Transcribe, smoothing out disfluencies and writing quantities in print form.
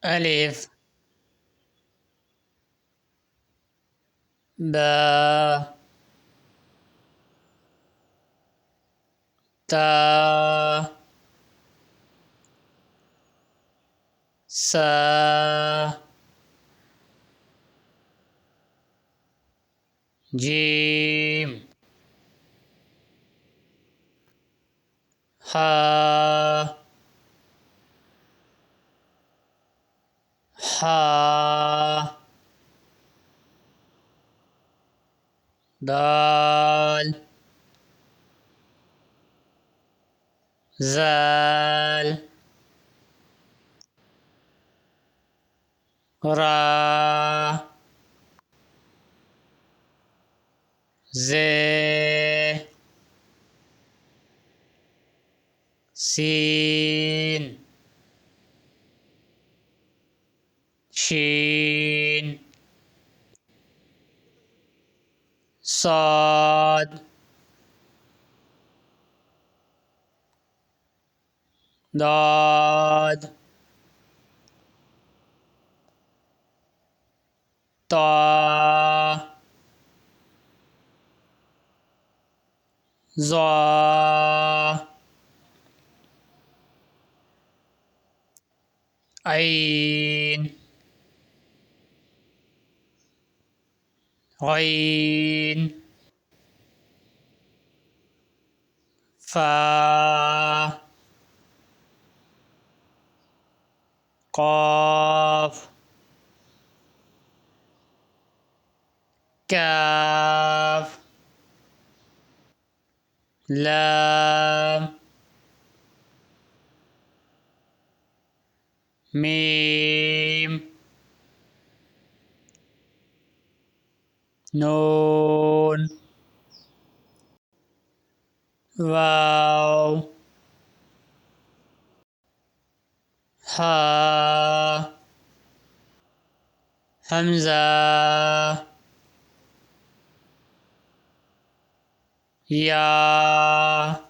ألف باء تاء سا جيم ها حا دال زال را زي سين شين صاد ضاد طا ظا عين غين فا قاف كاف لام ميم نون واو ها همزة يا